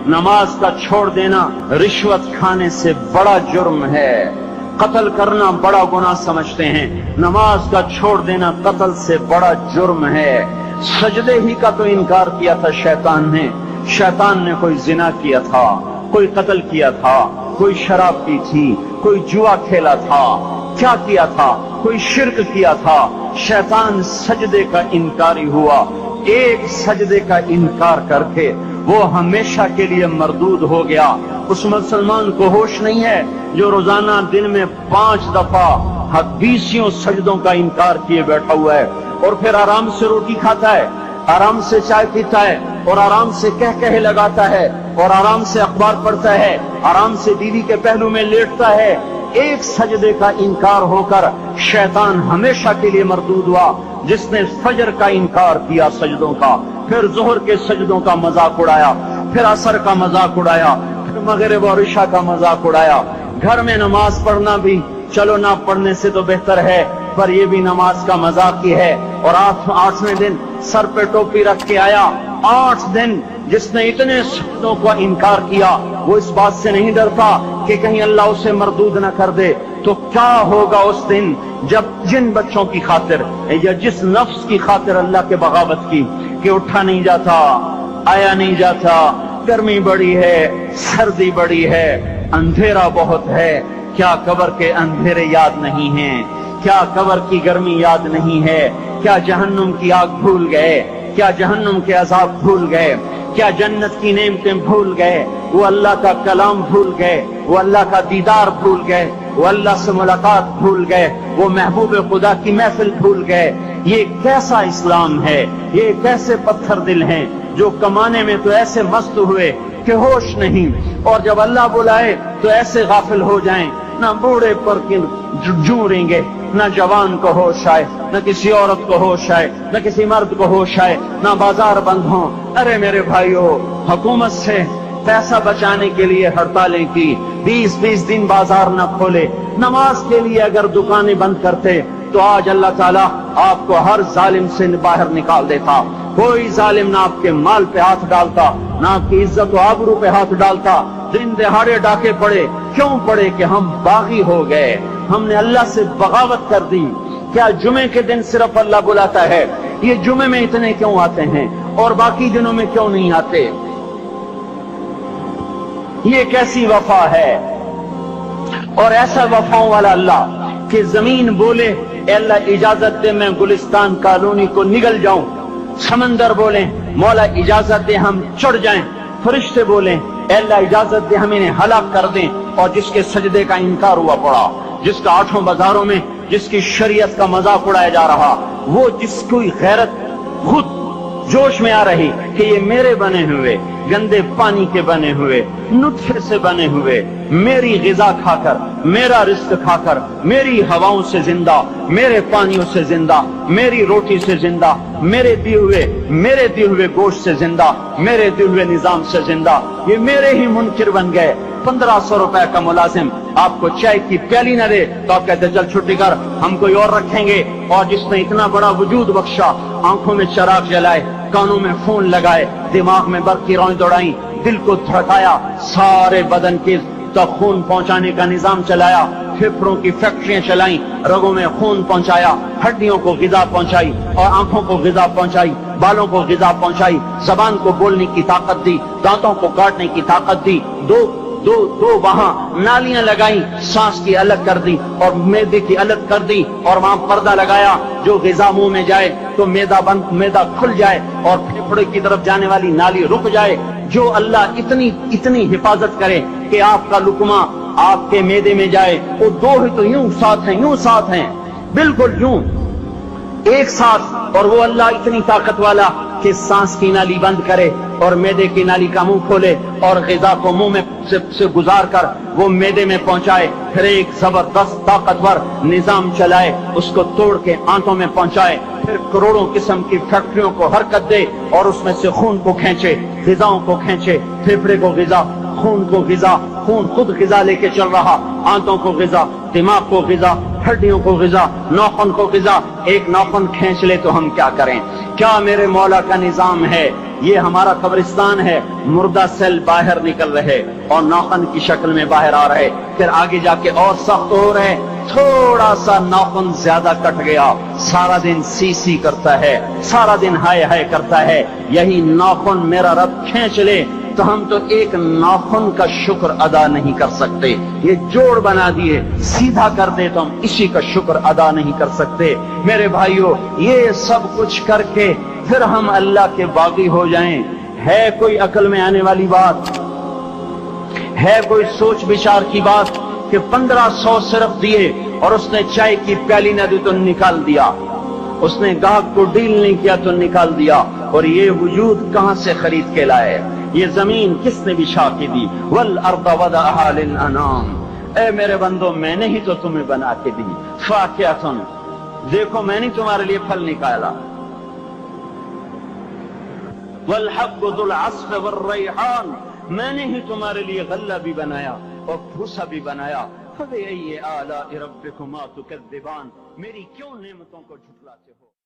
نماز کا چھوڑ دینا رشوت کھانے سے بڑا جرم ہے، قتل کرنا بڑا گناہ سمجھتے ہیں، نماز کا چھوڑ دینا قتل سے بڑا جرم ہے۔ سجدے ہی کا تو انکار کیا تھا شیطان نے کوئی زنا کیا تھا، کوئی قتل کیا تھا، کوئی شراب پی تھی، کوئی جوا کھیلا تھا، کیا کیا تھا، کوئی شرک کیا تھا، شیطان سجدے کا انکاری ہوا۔ ایک سجدے کا انکار کر کے وہ ہمیشہ کے لیے مردود ہو گیا۔ اس مسلمان کو ہوش نہیں ہے جو روزانہ دن میں 5 دفعہ 20 سجدوں کا انکار کیے بیٹھا ہوا ہے، اور پھر آرام سے روٹی کھاتا ہے، آرام سے چائے پیتا ہے، اور آرام سے کہے لگاتا ہے، اور آرام سے اخبار پڑھتا ہے، آرام سے بیوی کے پہلو میں لیٹتا ہے۔ ایک سجدے کا انکار ہو کر شیطان ہمیشہ کے لیے مردود ہوا۔ جس نے فجر کا انکار کیا سجدوں کا، پھر ظہر کے سجدوں کا مذاق اڑایا، پھر عصر کا مذاق اڑایا، پھر مغرب اور عشاء کا مذاق اڑایا۔ گھر میں نماز پڑھنا بھی چلو نہ پڑھنے سے تو بہتر ہے، پر یہ بھی نماز کا مذاق ہی ہے۔ اور 8ویں دن سر پہ ٹوپی رکھ کے آیا۔ 8 دن جس نے اتنے سجدوں کا انکار کیا، وہ اس بات سے نہیں ڈرتا کہ کہیں اللہ اسے مردود نہ کر دے، تو کیا ہوگا اس دن جب جن بچوں کی خاطر یا جس نفس کی خاطر اللہ کے بغاوت کی کہ اٹھا نہیں جاتا، آیا نہیں جاتا، گرمی بڑی ہے، سردی بڑی ہے، اندھیرا بہت ہے، کیا قبر کے اندھیرے یاد نہیں ہیں، کیا قبر کی گرمی یاد نہیں ہے، کیا جہنم کی آگ بھول گئے، کیا جہنم کے عذاب بھول گئے، کیا جنت کی نعمتیں بھول گئے، وہ اللہ کا کلام بھول گئے، وہ اللہ کا دیدار بھول گئے، وہ اللہ سے ملاقات بھول گئے، وہ محبوب خدا کی محفل بھول گئے۔ یہ کیسا اسلام ہے؟ یہ کیسے پتھر دل ہیں جو کمانے میں تو ایسے مست ہوئے کہ ہوش نہیں، اور جب اللہ بلائے تو ایسے غافل ہو جائیں، نہ بوڑھے پر جوریں گے، نہ جوان کو ہوش آئے، نہ کسی عورت کو ہوش آئے، نہ کسی مرد کو ہوش آئے، نہ بازار بند ہوں۔ ارے میرے بھائیو، حکومت سے پیسہ بچانے کے لیے ہڑتالیں کی، 20 دن بازار نہ کھولے، نماز کے لیے اگر دکانیں بند کرتے تو آج اللہ تعالیٰ آپ کو ہر ظالم سے باہر نکال دیتا۔ کوئی ظالم نہ آپ کے مال پہ ہاتھ ڈالتا، نہ آپ کی عزت و آبرو پہ ہاتھ ڈالتا۔ دن دہاڑے ڈاکے پڑے، کیوں پڑے؟ کہ ہم باغی ہو گئے، ہم نے اللہ سے بغاوت کر دی۔ کیا جمعے کے دن صرف اللہ بلاتا ہے؟ یہ جمعے میں اتنے کیوں آتے ہیں اور باقی دنوں میں کیوں نہیں آتے؟ یہ کیسی وفا ہے؟ اور ایسا وفاؤں والا اللہ کہ زمین بولے اے اللہ اجازت دے میں گلستان کالونی کو نگل جاؤں، سمندر بولیں مولا اجازت دے ہم چڑھ جائیں، فرشتے بولیں اے اللہ اجازت دے ہم انہیں ہلاک کر دیں۔ اور جس کے سجدے کا انکار ہوا پڑا، جس کا 8 بازاروں میں جس کی شریعت کا مذاق اڑایا جا رہا، وہ جس کوئی غیرت خود جوش میں آ رہی کہ یہ میرے بنے ہوئے گندے پانی کے بنے ہوئے نطفے سے بنے ہوئے میری غذا کھا کر، میرا رزق کھا کر، میری ہواؤں سے زندہ، میرے پانیوں سے زندہ، میری روٹی سے زندہ، میرے دیے ہوئے گوشت سے زندہ، میرے دیے ہوئے نظام سے زندہ، یہ میرے ہی منکر بن گئے۔ 1500 روپے کا ملازم آپ کو چائے کی پیالی نہ دے تو آپ کہتے چل چھٹی کر، ہم کوئی اور رکھیں گے۔ اور جس نے اتنا بڑا وجود بخشا، آنکھوں میں چراغ جلائے، کانوں میں فون لگائے، دماغ میں برق کی روئیں دوڑائیں، دل کو دھڑکایا، سارے بدن کے تک خون پہنچانے کا نظام چلایا، پھیپھڑوں کی فیکٹریاں چلائیں، رگوں میں خون پہنچایا، ہڈیوں کو غذا پہنچائی اور آنکھوں کو غذا پہنچائی، بالوں کو غذا پہنچائی، زبان کو بولنے کی طاقت دی، دانتوں کو کاٹنے کی طاقت دی، دو وہاں نالیاں لگائیں، سانس کی الگ کر دی اور معدے کی الگ کر دی، اور وہاں پردہ لگایا، جو غذا منہ میں جائے تو معدہ کھل جائے اور پھیپھڑے کی طرف جانے والی نالی رک جائے۔ جو اللہ اتنی حفاظت کرے کہ آپ کا لقمہ آپ کے معدے میں جائے، وہ دو ہی تو یوں ساتھ ہیں بالکل یوں ایک ساتھ، اور وہ اللہ اتنی طاقت والا کہ سانس کی نالی بند کرے اور معدے کی نالی کا منہ کھولے اور غذا کو منہ میں سے گزار کر وہ معدے میں پہنچائے، پھر ایک زبردست طاقتور نظام چلائے، اس کو توڑ کے آنتوں میں پہنچائے، پھر کروڑوں قسم کی فیکٹریوں کو حرکت دے اور اس میں سے خون کو کھینچے، غذاؤں کو کھینچے، پھیپھڑے کو غذا، خون کو غذا، خون خود غذا لے کے چل رہا، آنتوں کو غذا، دماغ کو غذا، ہڈیوں کو غذا، ناخن کو غذا۔ ایک ناخن کھینچ لے تو ہم کیا کریں؟ کیا میرے مولا کا نظام ہے یہ ہمارا قبرستان ہے، مردہ سیل باہر نکل رہے اور ناخن کی شکل میں باہر آ رہے، پھر آگے جا کے اور سخت ہو رہے، تھوڑا سا ناخن زیادہ کٹ گیا، سارا دن سی سی کرتا ہے، سارا دن ہائے ہائے کرتا ہے، یہی ناخن میرا رب کھینچ لے تو ہم تو ایک ناخن کا شکر ادا نہیں کر سکتے، یہ جوڑ بنا دیے سیدھا کر دے تو ہم اسی کا شکر ادا نہیں کر سکتے۔ میرے بھائیو، یہ سب کچھ کر کے پھر ہم اللہ کے باغی ہو جائیں، ہے کوئی عقل میں آنے والی بات؟ ہے کوئی سوچ بچار کی بات کہ 1500 صرف دیے اور اس نے چائے کی پیالی نہ دی تو نکال دیا، اس نے گاہک کو ڈیل نہیں کیا تو نکال دیا، اور یہ وجود کہاں سے خرید کے لائے؟ یہ زمین کس نے بچھا کے دی؟ والارض وضعها للانام، اے میرے بندو میں نے ہی تو تمہیں بنا کے دی، فاکہۃ، دیکھو میں نے تمہارے لیے پھل نکالا، والحب ذو العصف والریحان، میں نے ہی تمہارے لیے غلہ بھی بنایا اور بھوسا بھی بنایا، فبأي آلاء ربكما تكذبان، میری کیوں نعمتوں کو جھٹلاتے ہو؟